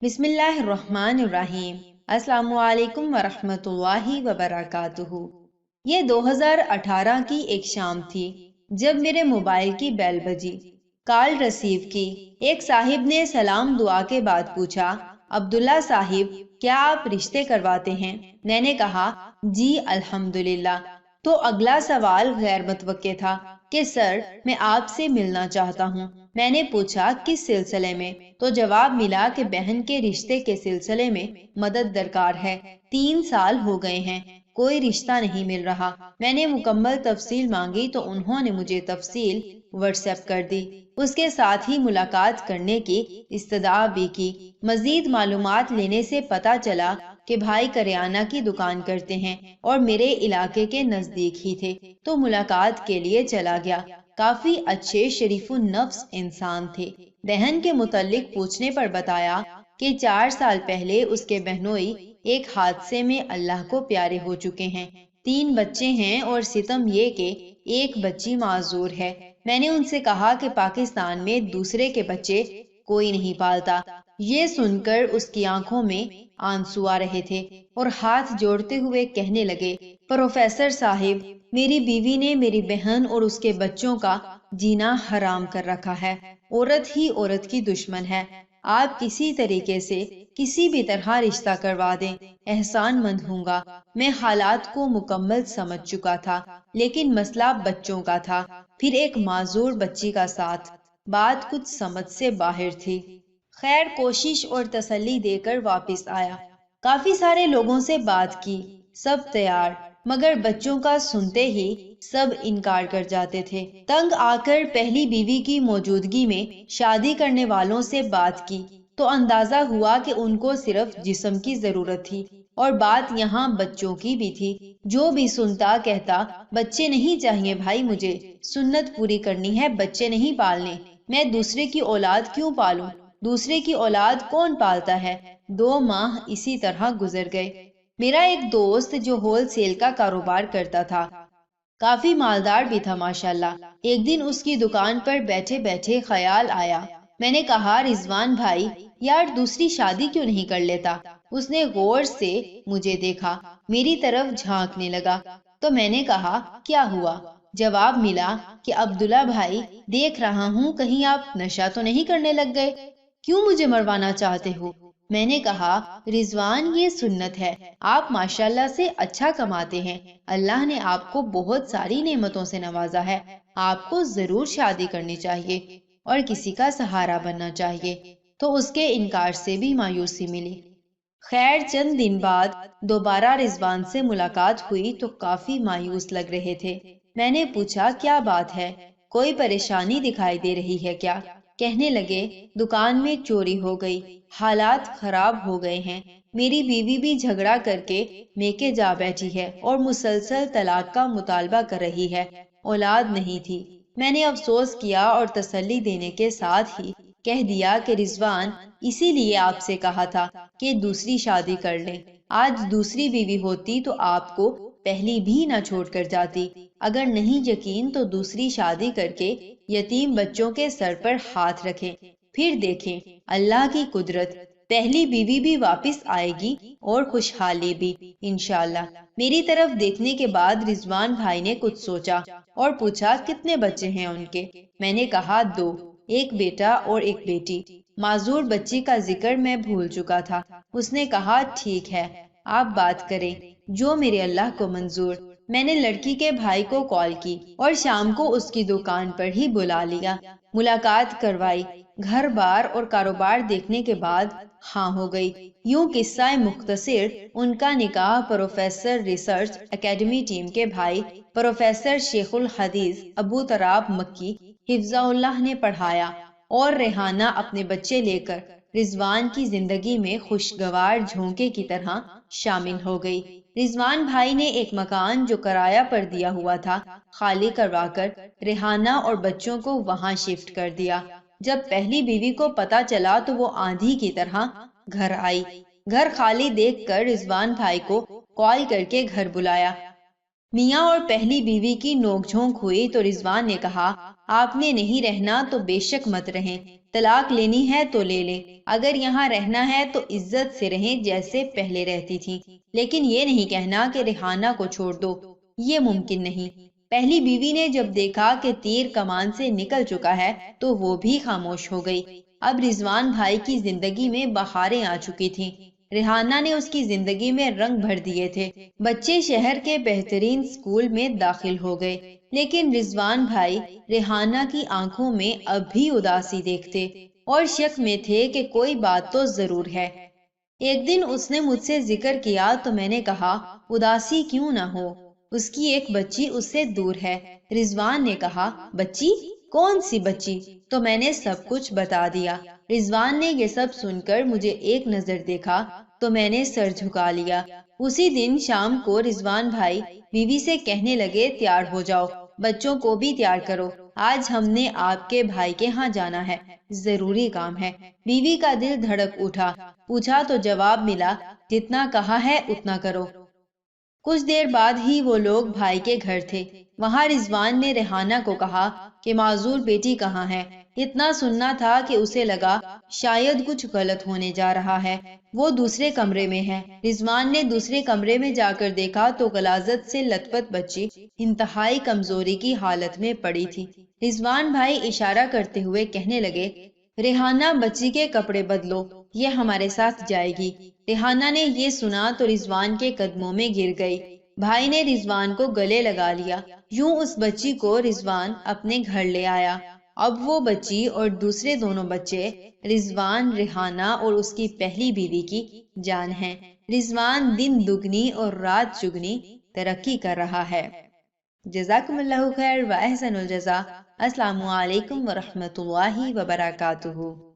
بسم اللہ الرحمن الرحیم۔ السلام علیکم ورحمۃ اللہ وبرکاتہ۔ یہ 2018 کی ایک شام تھی جب میرے موبائل کی بیل بجی۔ کال ریسیو کی۔ ایک صاحب نے سلام دعا کے بعد پوچھا، عبداللہ صاحب کیا آپ رشتے کرواتے ہیں؟ میں نے کہا جی الحمدللہ۔ تو اگلا سوال غیر متوقع تھا کہ سر میں آپ سے ملنا چاہتا ہوں۔ میں نے پوچھا کس سلسلے میں؟ تو جواب ملا کہ بہن کے رشتے کے سلسلے میں مدد درکار ہے۔ 3 سال ہو گئے ہیں، کوئی رشتہ نہیں مل رہا۔ میں نے مکمل تفصیل مانگی تو انہوں نے مجھے تفصیل واٹس ایپ کر دی۔ اس کے ساتھ ہی ملاقات کرنے کی استدعا بھی کی۔ مزید معلومات لینے سے پتہ چلا کہ بھائی کریانہ کی دکان کرتے ہیں اور میرے علاقے کے نزدیک ہی تھے، تو ملاقات کے لیے چلا گیا۔ کافی اچھے شریف النفس انسان تھے۔ بہن کے متعلق پوچھنے پر بتایا کہ 4 سال پہلے اس کے بہنوئی ایک حادثے میں اللہ کو پیارے ہو چکے ہیں۔ 3 بچے ہیں اور ستم یہ کہ ایک بچی معذور ہے۔ میں نے ان سے کہا کہ پاکستان میں دوسرے کے بچے کوئی نہیں پالتا۔ یہ سن کر اس کی آنکھوں میں آنسو آ رہے تھے اور ہاتھ جوڑتے ہوئے کہنے لگے، پروفیسر صاحب میری بیوی نے میری بہن اور اس کے بچوں کا جینا حرام کر رکھا ہے۔ عورت ہی عورت کی دشمن ہے۔ آپ کسی طریقے سے کسی بھی طرح رشتہ کروا دیں، احسان مند ہوں گا۔ میں حالات کو مکمل سمجھ چکا تھا، لیکن مسئلہ بچوں کا تھا، پھر ایک معذور بچی کا ساتھ۔ بات کچھ سمجھ سے باہر تھی۔ خیر کوشش اور تسلی دے کر واپس آیا۔ کافی سارے لوگوں سے بات کی، سب تیار، مگر بچوں کا سنتے ہی سب انکار کر جاتے تھے۔ تنگ آ کر پہلی بیوی کی موجودگی میں شادی کرنے والوں سے بات کی تو اندازہ ہوا کہ ان کو صرف جسم کی ضرورت تھی اور بات یہاں بچوں کی بھی تھی۔ جو بھی سنتا کہتا بچے نہیں چاہیے بھائی، مجھے سنت پوری کرنی ہے، بچے نہیں پالنے۔ میں دوسرے کی اولاد کیوں پالوں؟ دوسرے کی اولاد کون پالتا ہے؟ 2 ماہ اسی طرح گزر گئے۔ میرا ایک دوست جو ہول سیل کا کاروبار کرتا تھا، کافی مالدار بھی تھا ماشاءاللہ، ایک دن اس کی دکان پر بیٹھے بیٹھے خیال آیا۔ میں نے کہا رضوان بھائی یار دوسری شادی کیوں نہیں کر لیتا؟ اس نے غور سے مجھے دیکھا، میری طرف جھانکنے لگا، تو میں نے کہا کیا ہوا؟ جواب ملا کہ عبداللہ بھائی دیکھ رہا ہوں کہیں آپ نشہ تو نہیں کرنے لگ گئے، کیوں مجھے مروانا چاہتے ہو؟ میں نے کہا رضوان یہ سنت ہے، آپ ماشاءاللہ سے اچھا کماتے ہیں، اللہ نے آپ کو بہت ساری نعمتوں سے نوازا ہے، آپ کو ضرور شادی کرنی چاہیے اور کسی کا سہارا بننا چاہیے۔ تو اس کے انکار سے بھی مایوسی ملی۔ خیر چند دن بعد دوبارہ رضوان سے ملاقات ہوئی تو کافی مایوس لگ رہے تھے۔ میں نے پوچھا کیا بات ہے، کوئی پریشانی دکھائی دے رہی ہے کیا؟ کہنے لگے دکان میں چوری ہو گئی، حالات خراب ہو گئے ہیں، میری بیوی بھی جھگڑا کر کے میکے جا بیٹھی ہے اور مسلسل طلاق کا مطالبہ کر رہی ہے، اولاد نہیں تھی۔ میں نے افسوس کیا اور تسلی دینے کے ساتھ ہی کہہ دیا کہ رضوان اسی لیے آپ سے کہا تھا کہ دوسری شادی کر لیں، آج دوسری بیوی ہوتی تو آپ کو پہلی بھی نہ چھوڑ کر جاتی۔ اگر نہیں یقین تو دوسری شادی کر کے یتیم بچوں کے سر پر ہاتھ رکھیں، پھر دیکھیں اللہ کی قدرت، پہلی بیوی بھی واپس آئے گی اور خوشحالی بھی انشاءاللہ۔ میری طرف دیکھنے کے بعد رضوان بھائی نے کچھ سوچا اور پوچھا کتنے بچے ہیں ان کے؟ میں نے کہا 2، ایک بیٹا اور ایک بیٹی۔ معذور بچی کا ذکر میں بھول چکا تھا۔ اس نے کہا ٹھیک ہے آپ بات کریں، جو میرے اللہ کو منظور۔ میں نے لڑکی کے بھائی کو کال کی اور شام کو اس کی دکان پر ہی بلا لیا، ملاقات کروائی، گھر بار اور کاروبار دیکھنے کے بعد ہاں ہو گئی۔ یوں قصہ مختصر ان کا نکاح پروفیسر ریسرچ اکیڈمی ٹیم کے بھائی پروفیسر شیخ الحدیث ابو تراب مکی حفظہ اللہ نے پڑھایا اور ریحانہ اپنے بچے لے کر رضوان کی زندگی میں خوشگوار جھونکے کی طرح شامل ہو گئی۔ رضوان بھائی نے ایک مکان جو کرایہ پر دیا ہوا تھا خالی کروا کر ریحانہ اور بچوں کو وہاں شفٹ کر دیا۔ جب پہلی بیوی کو پتا چلا تو وہ آندھی کی طرح گھر آئی۔ گھر خالی دیکھ کر رضوان بھائی کو کال کر کے گھر بلایا۔ میاں اور پہلی بیوی کی نوک جھونک ہوئی تو رضوان نے کہا آپ نے نہیں رہنا تو بے شک مت رہیں، طلاق لینی ہے تو لے لیں، اگر یہاں رہنا ہے تو عزت سے رہیں جیسے پہلے رہتی تھی، لیکن یہ نہیں کہنا کہ ریحانہ کو چھوڑ دو، یہ ممکن نہیں۔ پہلی بیوی نے جب دیکھا کہ تیر کمان سے نکل چکا ہے تو وہ بھی خاموش ہو گئی۔ اب رضوان بھائی کی زندگی میں بہاریں آ چکی تھیں، ریحانہ نے اس کی زندگی میں رنگ بھر دیے تھے۔ بچے شہر کے بہترین اسکول میں داخل ہو گئے، لیکن رضوان بھائی ریحانہ کی آنکھوں میں اب بھی اداسی دیکھتے اور شک میں تھے کہ کوئی بات تو ضرور ہے۔ ایک دن اس نے مجھ سے ذکر کیا تو میں نے کہا اداسی کیوں نہ ہو، اس کی ایک بچی اس سے دور ہے۔ رضوان نے کہا بچی؟ کون سی بچی؟ تو میں نے سب کچھ بتا دیا۔ رضوان نے یہ سب سن کر مجھے ایک نظر دیکھا تو میں نے سر جھکا لیا۔ اسی دن شام کو رضوان بھائی بیوی سے کہنے لگے تیار ہو جاؤ، بچوں کو بھی تیار کرو، آج ہم نے آپ کے بھائی کے ہاں جانا ہے، ضروری کام ہے۔ بیوی کا دل دھڑک اٹھا، پوچھا تو جواب ملا جتنا کہا ہے اتنا کرو۔ کچھ دیر بعد ہی وہ لوگ بھائی کے گھر تھے۔ وہاں رضوان نے ریحانہ کو کہا کہ معذور بیٹی کہاں ہے۔ اتنا سننا تھا کہ اسے لگا شاید کچھ غلط ہونے جا رہا ہے، وہ دوسرے کمرے میں ہے۔ رضوان نے دوسرے کمرے میں جا کر دیکھا تو غلاظت سے لت پت بچی انتہائی کمزوری کی حالت میں پڑی تھی۔ رضوان بھائی اشارہ کرتے ہوئے کہنے لگے ریحانہ بچی کے کپڑے بدلو، یہ ہمارے ساتھ جائے گی۔ ریحانہ نے یہ سنا تو رضوان کے قدموں میں گر گئی۔ بھائی نے رضوان کو گلے لگا لیا، یوں اس بچی کو رضوان اپنے گھر لے آیا۔ اب وہ بچی اور دوسرے دونوں بچے رضوان، ریحانہ اور اس کی پہلی بیوی کی جان ہیں۔ رضوان دن دگنی اور رات چگنی ترقی کر رہا ہے۔ جزاکم اللہ خیر و احسن الجزا۔ السلام علیکم ورحمۃ اللہ وبرکاتہ۔